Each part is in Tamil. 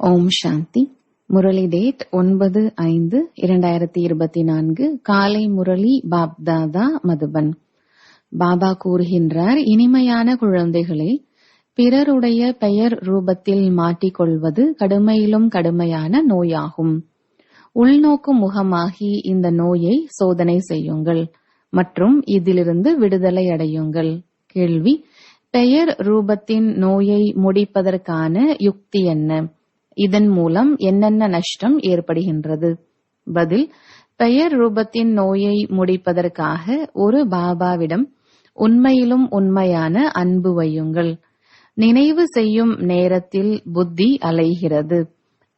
ஓம் சாந்தி. முரளி டேட் 9/5/2024 காலை முரளி பாப்தாதா மதுபன். பாபா கூறுகின்றார், இனிமையான குழந்தைகளே, பிறருடைய பெயர் ரூபத்தில் மாட்டிக்கொள்வது கடுமையிலும் கடுமையான நோயாகும். உள்நோக்கு முகமாகி இந்த நோயை சோதனை செய்யுங்கள் மற்றும் இதிலிருந்து விடுதலை அடையுங்கள். கேள்வி: பெயர் ரூபத்தின் நோயை முடிப்பதற்கான யுக்தி என்ன? இதன் மூலம் என்னென்ன நஷ்டம் ஏற்படுகின்றது? பதில்: பெயர் ரூபத்தின் நோயை முடிப்பதற்காக ஒரு பாபாவிடம் உண்மையிலும் உண்மையான அன்பு வையுங்கள். நினைவு செய்யும் நேரத்தில் புத்தி அலைகிறது,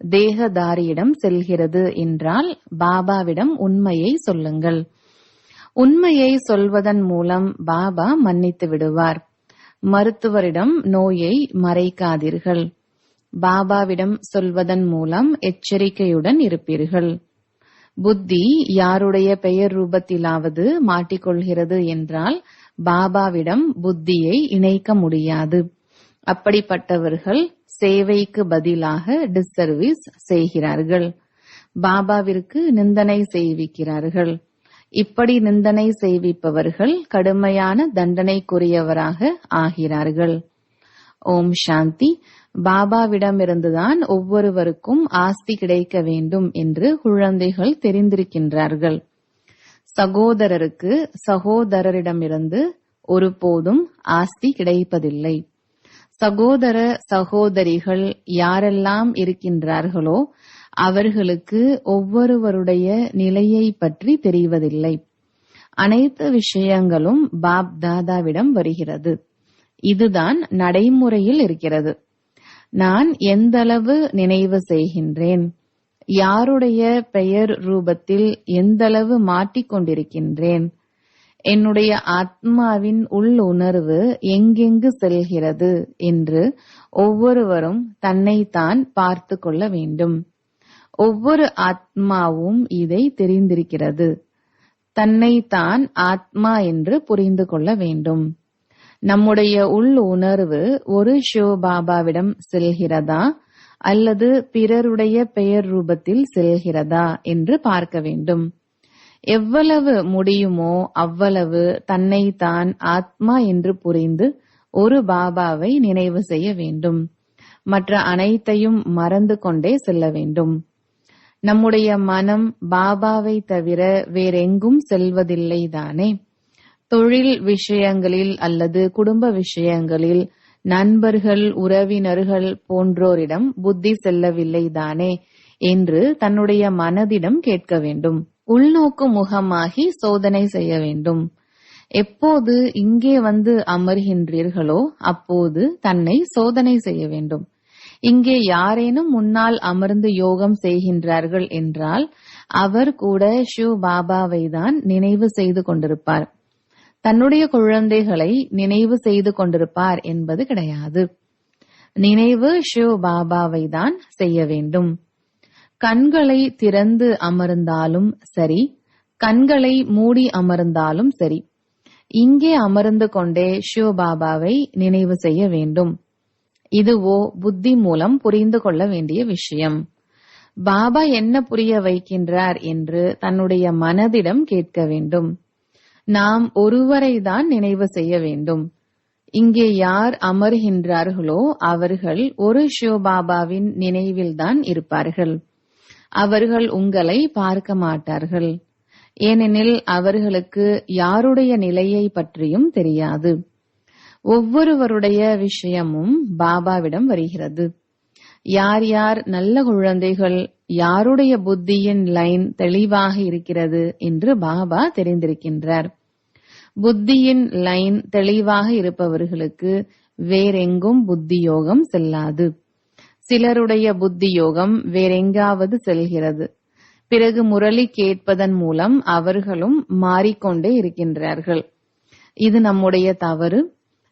தேகதாரியிடம் செல்கிறது என்றால் பாபாவிடம் உண்மையை சொல்லுங்கள். உண்மையை சொல்வதன் மூலம் பாபா மன்னித்து விடுவார். மருத்துவரிடம் நோயை மறைக்காதீர்கள். பாபாவிடம் சொல்வதன் மூலம் எச்சரிக்கையுடன் இருப்பீர்கள். புத்தி யாருடைய பெயர் ரூபத்திலாவது மாட்டிக்கொள்கிறது என்றால் பாபாவிடம் புத்தியை இணைக்க முடியாது. அப்படிப்பட்டவர்கள் சேவைக்கு பதிலாக டிஸ்சர்வீஸ் செய்கிறார்கள். பாபாவிற்கு நிந்தனை செய்விக்கிறார்கள். இப்படி நிந்தனை செய்விப்பவர்கள் கடுமையான தண்டனைக்குரியவராக ஆகிறார்கள். ஓம் சாந்தி. பாபாவிடமிருந்துதான் ஒவ்வொருவருக்கும் ஆஸ்தி கிடைக்க வேண்டும் என்று குழந்தைகள் தெரிந்திருக்கின்றார்கள். சகோதரருக்கு சகோதரரிடமிருந்து ஒருபோதும் ஆஸ்தி கிடைப்பதில்லை. சகோதர சகோதரிகள் யாரெல்லாம் இருக்கின்றார்களோ அவர்களுக்கு ஒவ்வொருவருடைய நிலையை பற்றி தெரிவதில்லை. அனைத்து விஷயங்களும் பாப் தாதாவிடம் வருகிறது. இதுதான் நடைமுறையில் இருக்கிறது. நான் எந்தளவு நினைவு செய்கின்றேன், யாருடைய பெயர் ரூபத்தில் எந்தளவு மாட்டிக்கொண்டிருக்கின்றேன், என்னுடைய ஆத்மாவின் உள்ளுணர்வு எங்கெங்கு செல்கிறது என்று ஒவ்வொருவரும் தன்னைத்தான் பார்த்து கொள்ள வேண்டும். ஒவ்வொரு ஆத்மாவும் இதை தெரிந்திருக்கிறது. தன்னைத்தான் ஆத்மா என்று புரிந்து கொள்ள வேண்டும். நம்முடைய உள் உணர்வு ஒரு சிவபாபாவிடம் செல்கிறதா அல்லது பிறருடைய பெயர் ரூபத்தில் செல்கிறதா என்று பார்க்க வேண்டும். எவ்வளவு முடியுமோ அவ்வளவு தன்னைத்தான் ஆத்மா என்று புரிந்து ஒரு பாபாவை நினைவு செய்ய வேண்டும். மற்ற அனைத்தையும் மறந்து கொண்டே செல்ல வேண்டும். நம்முடைய மனம் பாபாவை தவிர வேறெங்கும் செல்வதில்லை தானே. தொழில் விஷயங்களில் அல்லது குடும்ப விஷயங்களில் நண்பர்கள், உறவினர்கள் போன்றோரிடம் புத்தி செல்லவில்லை தானே என்று தன்னுடைய மனதிடம் கேட்க வேண்டும். உள்நோக்கு முகமாகி சோதனை செய்ய வேண்டும். எப்போது இங்கே வந்து அமர்கின்றீர்களோ அப்போது தன்னை சோதனை செய்ய வேண்டும். இங்கே யாரேனும் முன்னால் அமர்ந்து யோகம் செய்கின்றார்கள் என்றால் அவர் கூட ஷிவ் பாபாவை தான் நினைவு செய்து கொண்டிருப்பார். தன்னுடைய குழந்தைகளை நினைவு செய்து கொண்டிருப்பார் என்பது கிடையாது. நினைவு ஷிவ் பாபாவை தான் செய்ய வேண்டும். கண்களை திறந்து அமர்ந்தாலும் சரி, கண்களை மூடி அமர்ந்தாலும் சரி, இங்கே அமர்ந்து கொண்டே ஷிவ் பாபாவை நினைவு செய்ய வேண்டும். இதுவோ புத்தி மூலம் புரிந்து கொள்ள வேண்டிய விஷயம். பாபா என்ன புரிய வைக்கின்றார் என்று தன்னுடைய மனதிடம் கேட்க வேண்டும். நாம் ஒருவரை தான் நினைவு செய்ய வேண்டும். இங்கே யார் அமர்கின்றார்களோ அவர்கள் ஒரு சிவபாபாவின் நினைவில்தான் இருப்பார்கள். அவர்கள் உங்களை பார்க்க மாட்டார்கள். ஏனெனில் அவர்களுக்கு யாருடைய நிலையை பற்றியும் தெரியாது. ஒவ்வொருவருடைய விஷயமும் பாபாவிடம் வருகிறது. யார் யார் நல்ல குழந்தைகள், யாருடைய புத்தியின் லைன் தெளிவாக இருக்கிறது என்று பாபா தெரிந்திருக்கின்றார். புத்தியின் லைன் தெளிவாக இருப்பவர்களுக்கு வேறெங்கும் புத்தி யோகம் செல்லாது. சிலருடைய புத்தி யோகம் வேறெங்காவது செல்கிறது. பிறகு முரளி கேட்பதன் மூலம் அவர்களும் மாறிக்கொண்டே இருக்கின்றார்கள். இது நம்முடைய தவறு.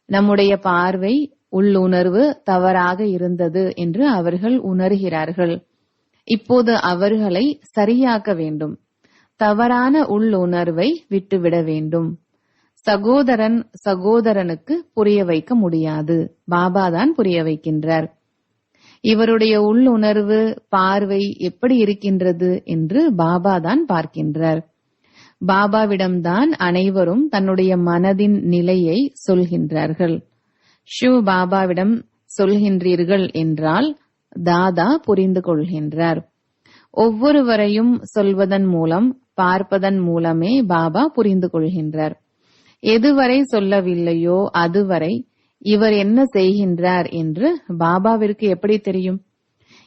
நம்முடைய பார்வை, உள்ளுணர்வு தவறாக இருந்தது என்று அவர்கள் உணர்கிறார்கள். இப்போது அவர்களை சரியாக்க வேண்டும். தவறான உள்ளுணர்வை விட்டுவிட வேண்டும். சகோதரன் சகோதரனுக்கு புரிய வைக்க முடியாது. பாபாதான் புரிய வைக்கின்றார். இவருடைய உள்ளுணர்வு பார்வை எப்படி இருக்கின்றது என்று பாபா தான் பார்க்கின்றார். பாபாவிடம்தான் அனைவரும் தன்னுடைய மனதின் நிலையை சொல்கின்றார்கள். ஷிவ் பாபாவிடம் சொல்கின்றீர்கள் என்றால் தாதா புரிந்து கொள்கின்றார். ஒவ்வொருவரையும் சொல்வதன் மூலம் பார்ப்பதன் மூலமே பாபா புரிந்து கொள்கின்றார். எதுவரை சொல்லவில்லையோ அதுவரை இவர் என்ன செய்கின்றார் என்று பாபாவிற்கு எப்படி தெரியும்?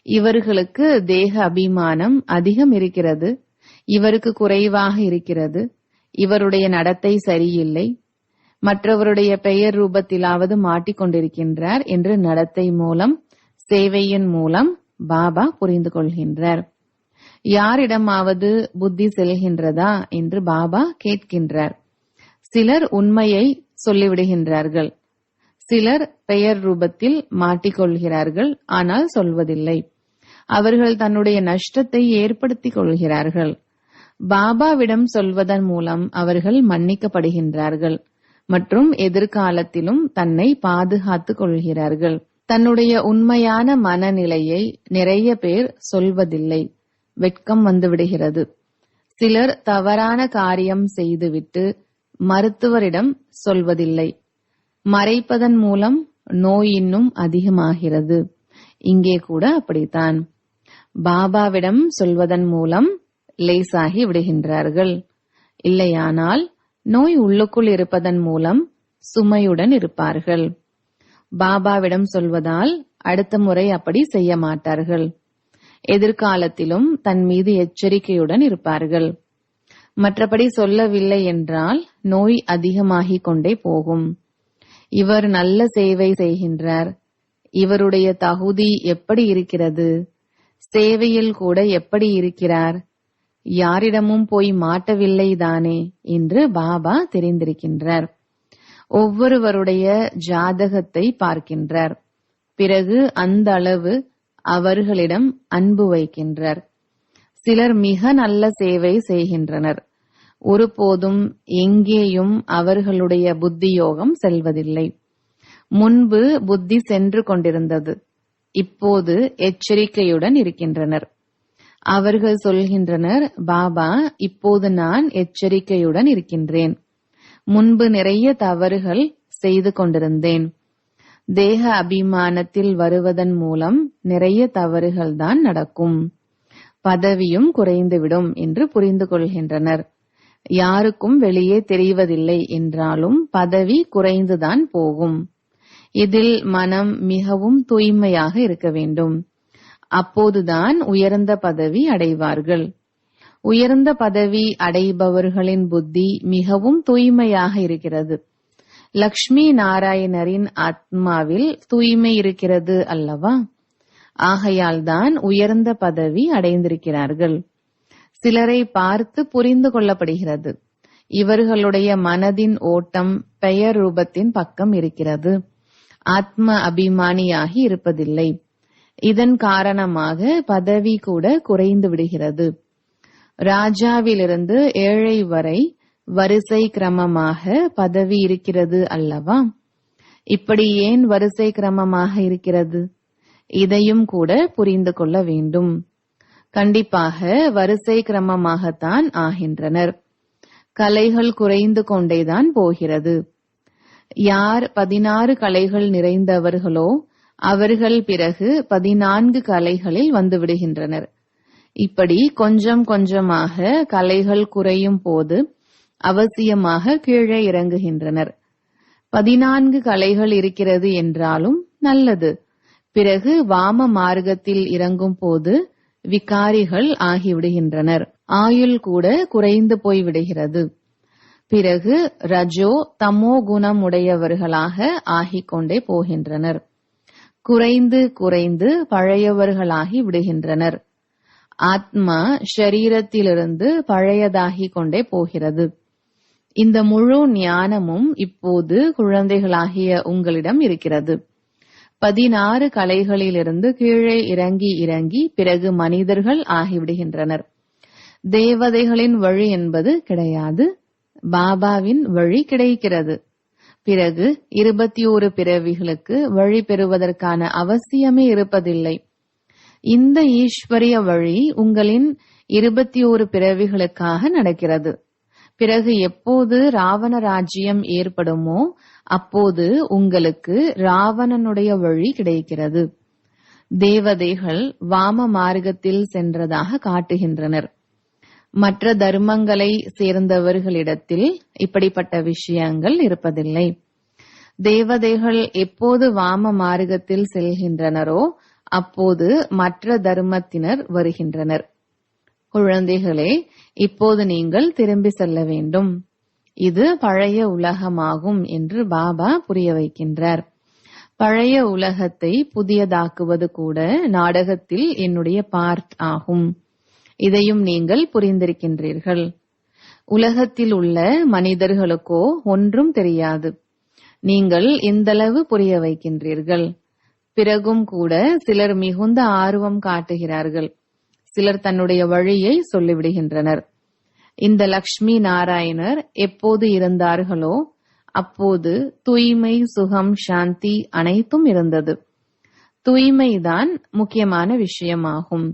இவர்களுக்கு தேக அபிமானம் அதிகம் இருக்கிறது, இவருக்கு குறைவாக இருக்கிறது, இவருடைய நடத்தை சரியில்லை, மற்றவருடைய பெயர் ரூபத்திலாவது மாட்டிக்கொண்டிருக்கின்றார் என்று நடத்தை மூலம், சேவையின் மூலம் பாபா புரிந்து கொள்கின்றார். யாரிடமாவது புத்தி செல்கின்றதா என்று பாபா கேட்கின்றார். சிலர் உண்மையை சொல்லிவிடுகின்றார்கள், சிலர் பெயர் ரூபத்தில் மாட்டிக்கொள்கிறார்கள், ஆனால் சொல்வதில்லை. அவர்கள் தன்னுடைய நஷ்டத்தை ஏற்படுத்திக் கொள்கிறார்கள். பாபாவிடம் சொல்வதன் மூலம் அவர்கள் மன்னிக்கப்படுகின்றார்கள் மற்றும் எதிர்காலத்திலும் தன்னை பாதுகாத்துக் கொள்கிறார்கள். தன்னுடைய உண்மையான மனநிலையை நிறைய பேர் சொல்வதில்லை, வெட்கம் வந்துவிடுகிறது. சிலர் தவறான காரியம் செய்துவிட்டு மருத்துவரிடம் சொல்வதில்லை. மறைப்பதன் மூலம் நோய் இன்னும் அதிகமாகிறது. இங்கே கூட அப்படித்தான். பாபாவிடம் சொல்வதன் மூலம் லேசாகி விடுகின்றார்கள். இல்லையானால் நோய் உள்ளுக்குள் இருப்பதன் மூலம் சுமையுடன் இருப்பார்கள். பாபாவிடம் சொல்வதால் அடுத்த முறை அப்படி செய்ய மாட்டார்கள். எதிர்காலத்திலும் தன் மீது எச்சரிக்கையுடன் இருப்பார்கள். மற்றபடி சொல்லவில்லை என்றால் நோய் அதிகமாகிக் கொண்டே போகும். இவர் நல்ல சேவை செய்கின்றார், இவருடைய தகுதி எப்படி இருக்கிறது, சேவையில் கூட எப்படி இருக்கிறார், யாரிடமும் போய் மாட்டவில்லை தானே என்று பாபா தெரிந்திருக்கின்றார். ஒவ்வொருவருடைய ஜாதகத்தை பார்க்கின்றார். பிறகு அந்த அளவு அவர்களிடம் அன்பு வைக்கின்றார். சிலர் மிக நல்ல சேவை செய்கின்றனர். ஒருபோதும் எங்கேயும் அவர்களுடைய புத்தியோகம் செல்வதில்லை. முன்பு புத்தி சென்று கொண்டிருந்தது, இப்போது எச்சரிக்கையுடன் இருக்கின்றனர். அவர்கள் சொல்கின்றனர், பாபா, இப்போது நான் எச்சரிக்கையுடன் இருக்கின்றேன். முன்பு நிறைய தவறுகள் செய்து கொண்டிருந்தேன். தேக அபிமானத்தில் வருவதன் மூலம் நிறைய தவறுகள் தான் நடக்கும். பதவியும் குறைந்துவிடும் என்று புரிந்து கொள்கின்றனர். யாருக்கும் வெளியே தெரிவதில்லை என்றாலும் பதவி குறைந்துதான் போகும். இதில் மனம் மிகவும் தூய்மையாக இருக்க வேண்டும். அப்போதுதான் உயர்ந்த பதவி அடைவார்கள். உயர்ந்த பதவி அடைபவர்களின் புத்தி மிகவும் தூய்மையாக இருக்கிறது. லக்ஷ்மி நாராயணரின் ஆத்மாவில் தூய்மை இருக்கிறது அல்லவா? ஆகையால் தான் உயர்ந்த பதவி அடைந்திருக்கிறார்கள். சிலரை பார்த்து புரிந்து கொள்ளப்படுகிறது, இவர்களுடைய மனதின் ஓட்டம் பெயர் ரூபத்தின் பக்கம் இருக்கிறது, ஆத்ம அபிமானியாகி இருப்பதில்லை. இதன் காரணமாக பதவி கூட குறைந்து விடுகிறது. ராஜாவிலிருந்து ஏழை வரை வரிசை கிரமமாக பதவி இருக்கிறது அல்லவா? இப்படி ஏன் வரிசை கிரமமாக இருக்கிறது? இதையும் கூட புரிந்து கொள்ள வேண்டும். கண்டிப்பாக வரிசை கிரமமாகத்தான் ஆகின்றனர். கலைகள் குறைந்து கொண்டேதான் போகிறது. யார் 16 கலைகள் நிறைந்தவர்களோ அவர்கள் பிறகு 14 கலைகளில் வந்துவிடுகின்றனர். இப்படி கொஞ்சம் கொஞ்சமாக கலைகள் குறையும் போது அவசியமாக கீழே இறங்குகின்றனர். 14 கலைகள் இருக்கிறது என்றாலும் நல்லது. பிறகு வாம மார்க்கத்தில் இறங்கும் போது விகாரிகள் ஆகிவிடுகின்றனர். ஆயுள் கூட குறைந்து போய்விடுகிறது. பிறகு ரஜோ தமோ குணம் உடையவர்களாக ஆகிக்கொண்டே போகின்றனர். குறைந்து குறைந்து பழையவர்களாகி விடுகின்றனர். ஆத்மா ஷரீரத்திலிருந்து பழையதாகி கொண்டே போகிறது. இந்த முழு ஞானமும் இப்போது குழந்தைகளாகிய உங்களிடம் இருக்கிறது. 16 கலைகளிலிருந்து கீழே இறங்கி இறங்கி பிறகு மனிதர்கள் ஆகிவிடுகின்றனர். தேவதைகளின் வழி என்பது கிடையாது, பாபாவின் வழி கிடைக்கிறது. பிறகு 21 பிறவிகளுக்கு வழி பெறுவதற்கான அவசியமே இருப்பதில்லை. இந்த ஈஸ்வரிய வழி உங்களின் 21 பிறவிகளுக்காக நடக்கிறது. பிறகு எப்போது ராவண ராஜ்யம் ஏற்படுமோ அப்போது உங்களுக்கு ராவணனுடைய வழி கிடைக்கிறது. தேவதைகள் வாம மார்க்கத்தில் சென்றதாக காட்டுகின்றனர். மற்ற தர்மங்களை சேர்ந்தவர்களிடத்தில் இப்படிப்பட்ட விஷயங்கள் இருப்பதில்லை. தேவதைகள் எப்போது வாம மார்க்கத்தில் செல்கின்றனரோ அப்போது மற்ற தர்மத்தினர் வருகின்றனர். குழந்தைகளே, இப்போது நீங்கள் திரும்பி செல்ல வேண்டும். இது பழைய உலகமாகும் என்று பாபா புரிய வைக்கின்றார். பழைய உலகத்தை புதியதாக்குவது கூட நாடகத்தில் என்னுடைய பார்ட் ஆகும். இதையும் நீங்கள் புரிந்திருக்கின்றீர்கள். உலகத்தில் உள்ள மனிதர்களுக்கோ ஒன்றும் தெரியாது. நீங்கள் இந்தளவு புரிய வைக்கின்றீர்கள். பிறகும் கூட சிலர் மிகுந்த ஆர்வம் காட்டுகிறார்கள். சிலர் தன்னுடைய வழியை சொல்லிவிடுகின்றனர். இந்த லக்ஷ்மி நாராயணர் எப்போது இருந்தார்களோ அப்போது தூய்மை, சுகம், சாந்தி அனைத்தும் இருந்தது. தூய்மைதான் முக்கியமான விஷயமாகும்.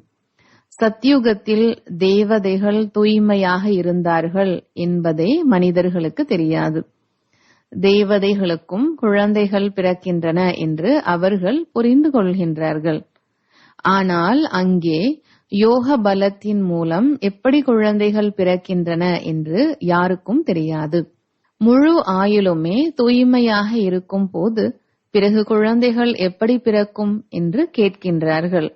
சத்யுகத்தில் தேவதைகள் தூய்மையாக இருந்தார்கள் என்பதே மனிதர்களுக்கு தெரியாது. தேவதைகளுக்கும் குழந்தைகள் பிறக்கின்றன என்று அவர்கள் புரிந்து கொள்கின்றார்கள். ஆனால் அங்கே யோக பலத்தின் மூலம் எப்படி குழந்தைகள் பிறக்கின்றன என்று யாருக்கும் தெரியாது. முழு ஆயுளுமே தூய்மையாக இருக்கும் போது பிறகு குழந்தைகள் எப்படி பிறக்கும் என்று கேட்கின்றார்கள்.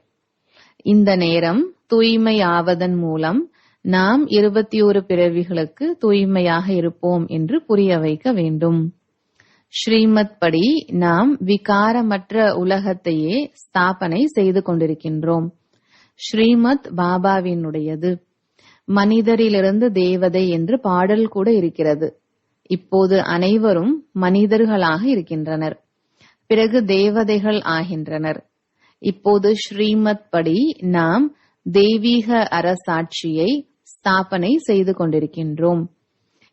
இந்த நேரம் தூய்மையாவதன் மூலம் நாம் 21 பிறவிகளுக்கு தூய்மையாக இருப்போம் என்று புரிய வைக்க வேண்டும். ஸ்ரீமத் படி நாம் விகாரமற்ற உலகத்தையே ஸ்தாபனை செய்து கொண்டிருக்கின்றோம். ஸ்ரீமத் பாபாவினுடையது. மனிதரிலிருந்து தேவதை என்று பாடல் கூட இருக்கிறது. இப்போது அனைவரும் மனிதர்களாக இருக்கின்றனர். பிறகு தேவதைகள் ஆகின்றனர். இப்போது ஸ்ரீமத் படி நாம் தெய்வீக அரசாட்சியை ஸ்தாபனை செய்து கொண்டிருக்கின்றோம்.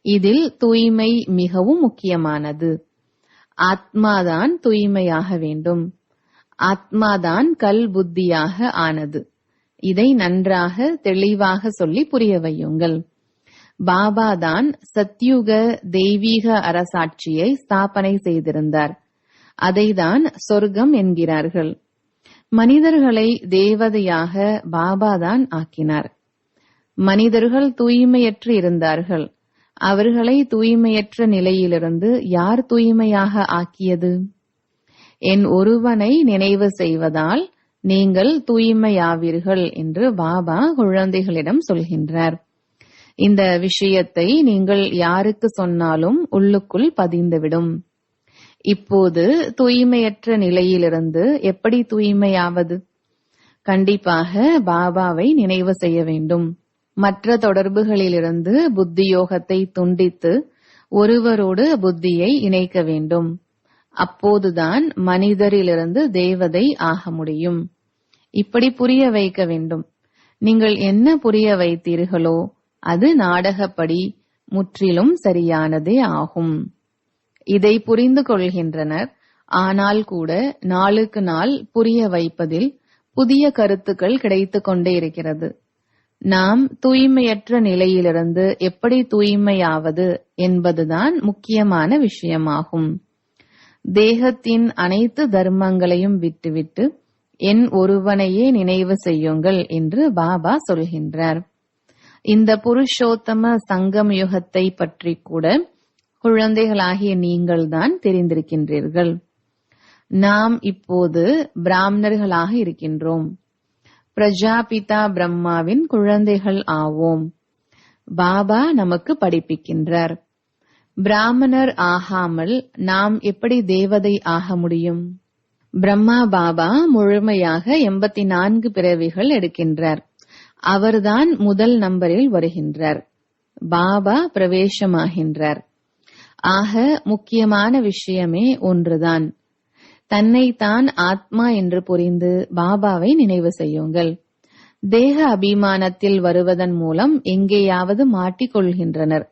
இதில் தூய்மை மிகவும் முக்கியமானது. ஆத்மாதான் தூய்மையாக வேண்டும். ஆத்மாதான் கல் புத்தியாக ஆனது. இதை நன்றாக தெளிவாக சொல்லி புரிய வையுங்கள். பாபாதான் சத்யுக தெய்வீக அரசாட்சியை ஸ்தாபனை செய்திருந்தார். அதைதான் சொர்க்கம் என்கிறார்கள். மனிதர்களை தேவதையாக பாபாதான் ஆக்கினார். மனிதர்கள் தூய்மையற்று இருந்தார்கள். அவர்களை தூய்மையற்ற நிலையிலிருந்து யார் தூய்மையாக ஆக்கியது? என் ஒருவனை நினைவு செய்வதால் நீங்கள் தூய்மையாவீர்கள் என்று பாபா குழந்தைகளிடம் சொல்கின்றார். இந்த விஷயத்தை நீங்கள் யாருக்கு சொன்னாலும் உள்ளுக்குள் பதிந்துவிடும். இப்போது தூய்மையற்ற நிலையிலிருந்து எப்படி தூய்மையாவது? கண்டிப்பாக பாபாவை நினைவு செய்ய வேண்டும். மற்ற தொடர்புகளிலிருந்து புத்தியோகத்தை துண்டித்து ஒருவரோடு புத்தியை இணைக்க வேண்டும். அப்போதுதான் மனிதரிலிருந்து தேவதை ஆக முடியும். இப்படி புரிய வைக்க வேண்டும். நீங்கள் என்ன புரிய வைத்தீர்களோ அது நாடகப்படி முற்றிலும் சரியானதே ஆகும். இதை புரிந்து கொள்கின்றனர். ஆனால் கூட நாளுக்கு நாள் புரிய வைப்பதில் புதிய கருத்துக்கள் கிடைத்துக் கொண்டே இருக்கிறது. நாம் தூய்மையற்ற நிலையிலிருந்து எப்படி தூய்மையாவது என்பதுதான் முக்கியமான விஷயமாகும். தேகத்தின் அனைத்து தர்மங்களையும் விட்டுவிட்டு என் ஒருவனையே நினைவு செய்யுங்கள் என்று பாபா சொல்கின்றார். இந்த புருஷோத்தம சங்கம் யுகத்தை பற்றி கூட குழந்தைகளாகிய நீங்கள்தான் தெரிந்திருக்கின்றீர்கள். நாம் இப்போது பிராமணர்களாக இருக்கின்றோம். பிரஜாபிதா பிரம்மாவின் குழந்தைகள் ஆவோம். பாபா நமக்கு படிப்பிக்கின்றார். பிராமணர் ஆகாமல் நாம் எப்படி தேவதை ஆக முடியும்? பிரம்மா பாபா முழுமையாக 84 பிறவிகள் எடுக்கின்றார். அவர்தான் முதல் நம்பரில் வருகின்றார். பாபா பிரவேசமாகின்றார். ஆக முக்கியமான விஷயமே ஒன்றுதான். தன்னைத்தான் ஆத்மா என்று புரிந்து பாபாவை நினைவு செய்யுங்கள். தேக அபிமானத்தில் வருவதன் மூலம் எங்கேயாவது மாட்டிக்கொள்கின்றனர்.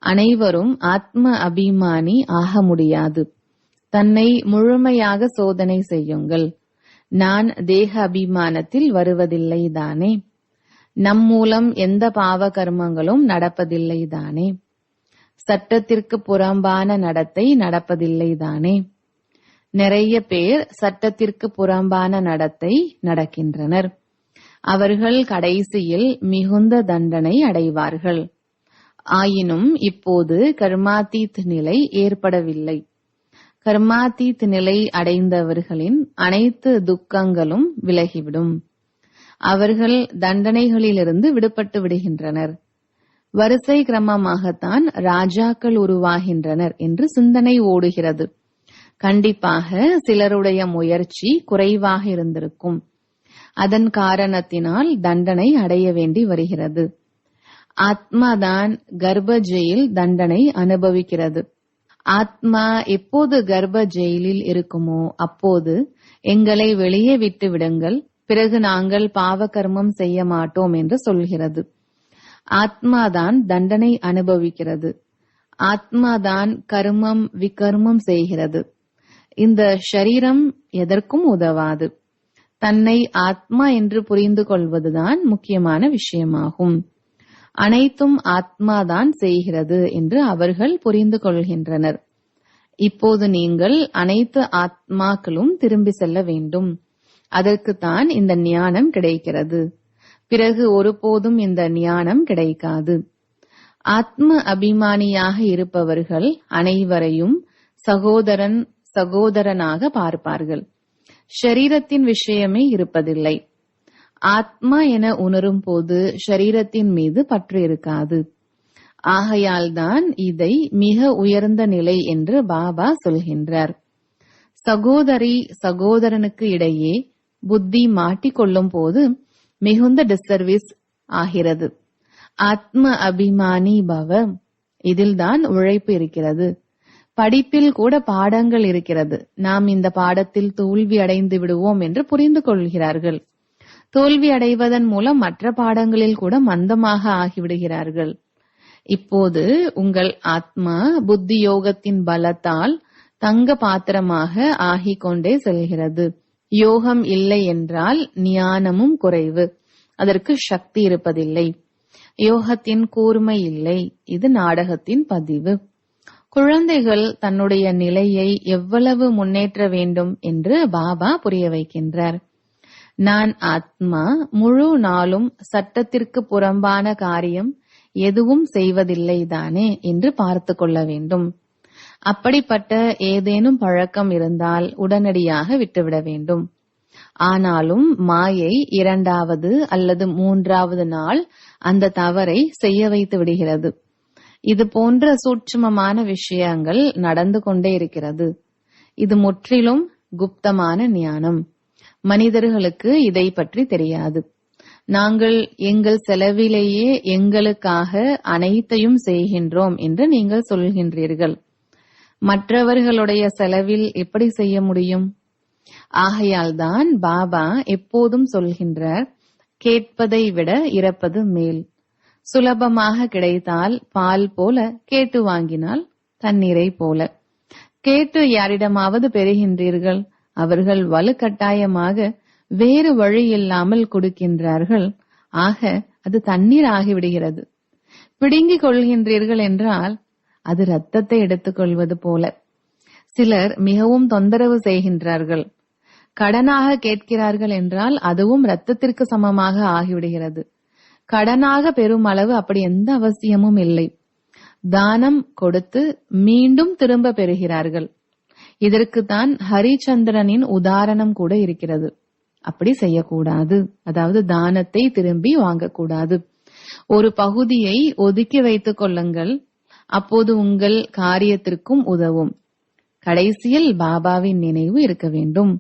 அனைவரும் ஆத்ம அபிமானி ஆக முடியாது. தன்னை முழுமையாக சோதனை செய்யுங்கள். நான் தேக அபிமானத்தில் வருவதில்லை தானே? நம் மூலம் எந்த பாவ கர்மங்களும் நடப்பதில்லை தானே? சட்டத்திற்கு புறம்பான நடத்தை நடப்பதில்லை தானே? நிறைய பேர் சட்டத்திற்கு புறம்பான நடத்தை நடக்கின்றனர். அவர்கள் கடைசியில் மிகுந்த தண்டனை அடைவார்கள். ஆயினும் இப்போது கர்மாதீத் நிலை ஏற்படவில்லை. கர்மாதீத் நிலை அடைந்தவர்களின் அனைத்து துக்கங்களும் விலகிவிடும். அவர்கள் தண்டனைகளிலிருந்து விடுபட்டு விடுகின்றனர். வரிசை கிரமமாகத்தான் ராஜாக்கள் உருவாகின்றனர் என்று சிந்தனை ஓடுகிறது. கண்டிப்பாக சிலருடைய முயற்சி குறைவாக இருந்திருக்கும். அதன் காரணத்தினால் தண்டனை அடைய வேண்டி வருகிறது. ஆத்மாதான் கர்ப்ப ஜெயில் தண்டனை அனுபவிக்கிறது. ஆத்மா எப்போது கர்ப்ப ஜெயிலில் இருக்குமோ அப்போது எங்களை வெளியே விட்டு விடுங்கள், பிறகு நாங்கள் பாவ கர்மம் செய்ய மாட்டோம் என்று சொல்கிறது. ஆத்மாதான் தண்டனை அனுபவிக்கிறது. ஆத்மாதான் கர்மம் விகர்மம் செய்கிறது. இந்த ஷரீரம் எதற்கும் உதவாது. தன்னை ஆத்மா என்று புரிந்து கொள்வதுதான் முக்கியமான விஷயமாகும். அனைத்தும் ஆத்மாதான் செய்கிறது என்று அவர்கள் புரிந்து கொள்கின்றனர். இப்போது நீங்கள் அனைத்து ஆத்மாக்களும் திரும்பி செல்ல வேண்டும். அதற்குத்தான் இந்த ஞானம் கிடைக்கிறது. பிறகு ஒருபோதும் இந்த ஞானம் கிடைக்காது. ஆத்ம அபிமானியாக இருப்பவர்கள் அனைவரையும் சகோதரன் சகோதரனாக பார்ப்பார்கள். ஷரீரத்தின் விஷயமே இருப்பதில்லை. ஆத்மா என உணரும் போது ஷரீரத்தின் மீது பற்று இருக்காது. ஆகையால்தான் இதை மிக உயர்ந்த நிலை என்று பாபா சொல்கின்றார். சகோதரி சகோதரனுக்கு இடையே புத்தி மாட்டிக்கொள்ளும் போது மிகுந்த டிஸ்சர்வீஸ் ஆகிறது. ஆத்ம அபிமானி பவ, இதில்தான் உழைப்பு இருக்கிறது. படிப்பில் கூட பாடங்கள் இருக்கிறது. நாம் இந்த பாடத்தில் தோல்வி அடைந்து விடுவோம் என்று புரிந்து கொள்கிறார்கள். தோல்வி அடைவதன் மூலம் மற்ற பாடங்களில் கூட மந்தமாக ஆகிவிடுகிறார்கள். இப்போது உங்கள் ஆத்மா புத்தி யோகத்தின் பலத்தால் தங்க பாத்திரமாக ஆகிக் கொண்டே செல்கிறது. யோகம் இல்லை என்றால் ஞானமும் குறைவு. அதற்கு சக்தி இருப்பதில்லை. யோகத்தின் கூர்மை இல்லை. இது நாடகத்தின் பதிவு. குழந்தைகள் தன்னுடைய நிலையை எவ்வளவு முன்னேற்ற வேண்டும் என்று பாபா புரிய வைக்கின்றார். நான் ஆத்மா முழு நாளும் சட்டத்திற்கு புறம்பான காரியம் எதுவும் செய்வதில்லை தானே என்று பார்த்து கொள்ள வேண்டும். அப்படிப்பட்ட ஏதேனும் பழக்கம் இருந்தால் உடனடியாக விட்டுவிட வேண்டும். ஆனாலும் மாயை 2வது அல்லது 3வது நாள் அந்த தவறை செய்ய வைத்து விடுகிறது. இது போன்ற சூட்சுமமான விஷயங்கள் நடந்து கொண்டே இருக்கிறது. இது முற்றிலும் குப்தமான ஞானம். மனிதர்களுக்கு இதை பற்றி தெரியாது. நாங்கள் எங்கள் செலவிலேயே எங்களுக்காக அனைத்தையும் செய்கின்றோம் என்று நீங்கள் சொல்கின்றீர்கள். மற்றவர்களுடைய செலவில் எப்படி செய்ய முடியும்? ஆகையால்தான் பாபா எப்போதும் சொல்கின்றார், கேட்பதை விட இறப்பது மேல். சுலபமாக கிடைத்தால் பால் போல, கேட்டு வாங்கினால் தண்ணீரை போல. கேட்டு யாரிடமாவது பெறுகின்றீர்கள், அவர்கள் வலுக்கட்டாயமாக வேறு வழி இல்லாமல் கொடுக்கின்றார்கள். ஆக அது தண்ணீர் ஆகிவிடுகிறது. பிடுங்கிக் கொள்கின்றீர்கள் என்றால் அது ரத்தத்தை எடுத்துக் கொள்வது போல. சிலர் மிகவும் தொந்தரவு செய்கின்றார்கள். கடனாக கேட்கிறார்கள் என்றால் அதுவும் ரத்தத்திற்கு சமமாக ஆகிவிடுகிறது. கடனாக பெறும் அளவு அப்படி எந்த அவசியமும் இல்லை. தானம் கொடுத்து மீண்டும் திரும்ப பெறுகிறார்கள். இதற்குத்தான் ஹரிச்சந்திரனின் உதாரணம் கூட இருக்கிறது. அப்படி செய்யக்கூடாது. அதாவது தானத்தை திரும்பி வாங்கக்கூடாது. ஒரு பகுதியை ஒதுக்கி வைத்துக் கொள்ளுங்கள். அப்போது உங்கள் காரியத்திற்கும் உதவும். கடைசியில் பாபாவின் நினைவு இருக்க வேண்டும்.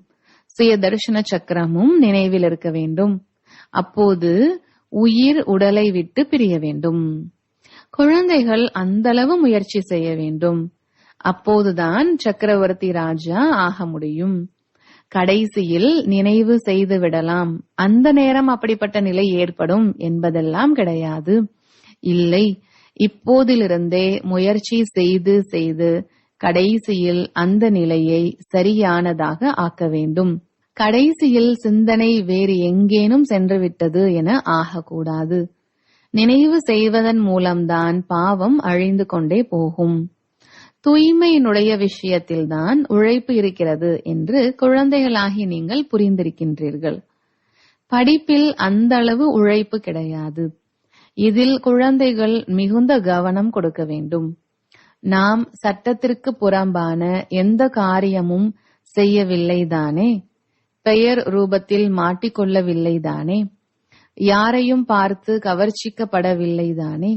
சுய தர்ஷன சக்கரமும் நினைவில் இருக்க வேண்டும். அப்போது உயிர் உடலை விட்டு பிரிய வேண்டும். குழந்தைகள் அந்தளவு முயற்சி செய்ய வேண்டும். அப்போதுதான் சக்கரவர்த்தி ராஜா ஆக முடியும். கடைசியில் நினைவு செய்து விடலாம், அந்த நேரம் அப்படிப்பட்ட நிலை ஏற்படும் என்பதெல்லாம் கிடையாது. இல்லை, இப்போதிலிருந்தே முயற்சி செய்து செய்து கடைசியில் அந்த நிலையை சரியானதாக ஆக்க வேண்டும். கடைசியில் சிந்தனை வேறு எங்கேனும் சென்றுவிட்டது என ஆகக்கூடாது. நினைவு செய்வதன் மூலம்தான் பாவம் அழிந்து கொண்டே போகும். தூய்மையினுடைய விஷயத்தில்தான் உழைப்பு இருக்கிறது என்று குழந்தைகளாகி நீங்கள் புரிந்திருக்கின்றீர்கள். படிப்பில் அந்த அளவு உழைப்பு கிடையாது. இதில் குழந்தைகள் மிகுந்த கவனம் கொடுக்க வேண்டும். நாம் சட்டத்திற்கு புறம்பான எந்த காரியமும் செய்யவில்லைதானே? பெயர் ரூபத்தில் மாட்டிக்கொள்ளவில்லைதானே? யாரையும் பார்த்து கவர்ச்சிக்கப்படவில்லைதானே?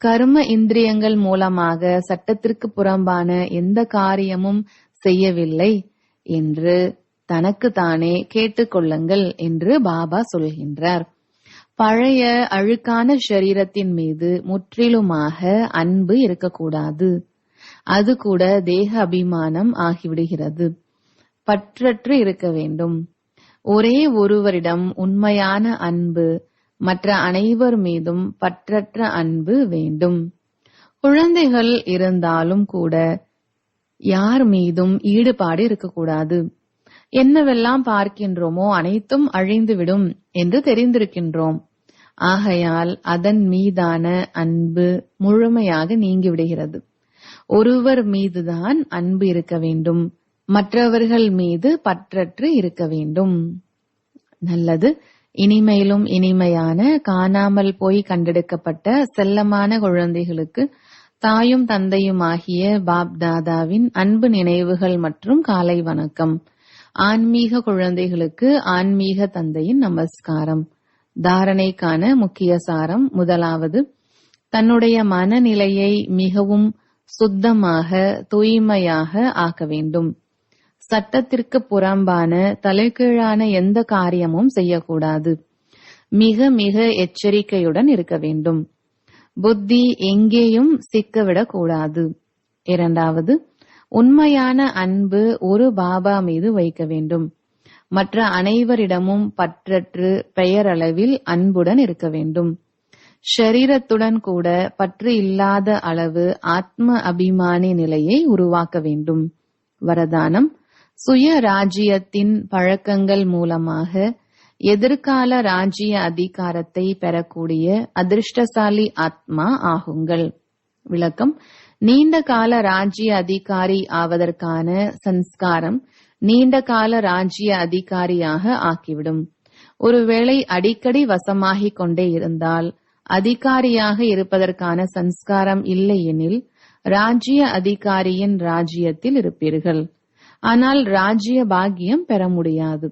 கர்ம இந்திரியங்கள் மூலமாக சட்டத்திற்கு புறம்பான எந்த காரியமும் செய்யவில்லை என்று தனக்குத்தானே கேட்டுக்கொள்ளுங்கள் என்று பாபா சொல்கின்றார். பழைய அழுக்கான சரீரத்தின் மீது முற்றிலுமாக அன்பு இருக்கக்கூடாது. அது கூட தேக அபிமானம் ஆகிவிடுகிறது. பற்றற்று இருக்க வேண்டும். ஒரே ஒருவரிடம் உண்மையான அன்பு, மற்ற அனைவர் மீதும் பற்றற்ற அன்பு வேண்டும். குழந்தைகள் இருந்தாலும் கூட யார் மீதும் ஈடுபாடு இருக்கக்கூடாது. என்னவெல்லாம் பார்க்கின்றோமோ அனைத்தும் அழிந்துவிடும் என்று தெரிந்திருக்கின்றோம். ஆகையால் அதன் மீதான அன்பு முழுமையாக நீங்கிவிடுகிறது. ஒருவர் மீதுதான் அன்பு இருக்க வேண்டும், மற்றவர்கள் மீது பற்றற்று இருக்க வேண்டும். நல்லது. இனிமையிலும் இனிமையான காணாமல் போய் கண்டெடுக்கப்பட்ட செல்லமான குழந்தைகளுக்கு தாயும் தந்தையுமாகிய பாப் தாதாவின் அன்பு நினைவுகள் மற்றும் காலை வணக்கம். ஆன்மீக குழந்தைகளுக்கு ஆன்மீக தந்தையின் நமஸ்காரம். தாரணைக்கான முக்கிய சாரம். முதலாவது, தன்னுடைய மனநிலையை மிகவும் சுத்தமாக தூய்மையாக ஆக்க வேண்டும். சட்டத்திற்கு புறம்பான தலைகீழான எந்த காரியமும் செய்யக்கூடாது. மிக மிக எச்சரிக்கையுடன் இருக்க வேண்டும். புத்தி எங்கேயும் சிக்கவிடக் கூடாது. இரண்டாவது, உண்மையான அன்பு ஒரு பாபா மீது வைக்க வேண்டும். மற்ற அனைவரிடமும் பற்றற்று பெயரளவில் அன்புடன் இருக்க வேண்டும். ஷரீரத்துடன் கூட பற்று இல்லாத அளவு ஆத்ம அபிமானி நிலையை உருவாக்க வேண்டும். வரதானம், சுய ராஜ்யத்தின் பழக்கங்கள் மூலமாக எதிர்கால ராஜ்ய அதிகாரத்தை பெறக்கூடிய அதிர்ஷ்டசாலி ஆத்மா ஆகுங்கள். விளக்கம், நீண்ட கால ராஜ்ய அதிகாரி ஆவதற்கான சன்ஸ்காரம் நீண்ட கால ராஜ்ய அதிகாரியாக ஆக்கிவிடும். ஒருவேளை அடிக்கடி வசமாகிக் கொண்டே இருந்தால் அதிகாரியாக இருப்பதற்கான சன்ஸ்காரம் இல்லையெனில் ராஜ்ய அதிகாரியின் ராஜ்யத்தில் இருப்பீர்கள். ஆனால் ராஜ்ய பாக்கியம் பெற முடியாது.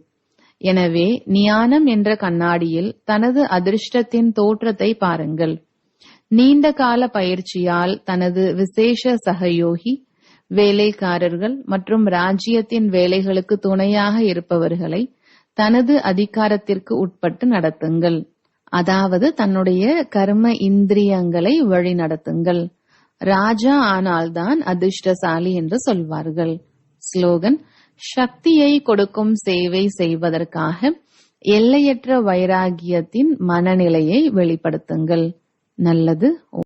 எனவே ஞானம் என்ற கண்ணாடியில் தனது அதிர்ஷ்டத்தின் தோற்றத்தை பாருங்கள். நீண்ட கால பயிற்சியால் தனது விசேஷ சகயோகி, வேலைக்காரர்கள் மற்றும் ராஜ்யத்தின் வேலைகளுக்கு துணையாக இருப்பவர்களை தனது அதிகாரத்திற்கு உட்பட்டு நடத்துங்கள். அதாவது தன்னுடைய கர்ம இந்திரியங்களை வழி நடத்துங்கள். ராஜா ஆனால்தான் அதிர்ஷ்டசாலி என்று சொல்வார்கள். ஸ்லோகன், சக்தியை கொடுக்கும் சேவை செய்வதற்காக எல்லையற்ற வைராகியத்தின் மனநிலையை வெளிப்படுத்துங்கள். நல்லது.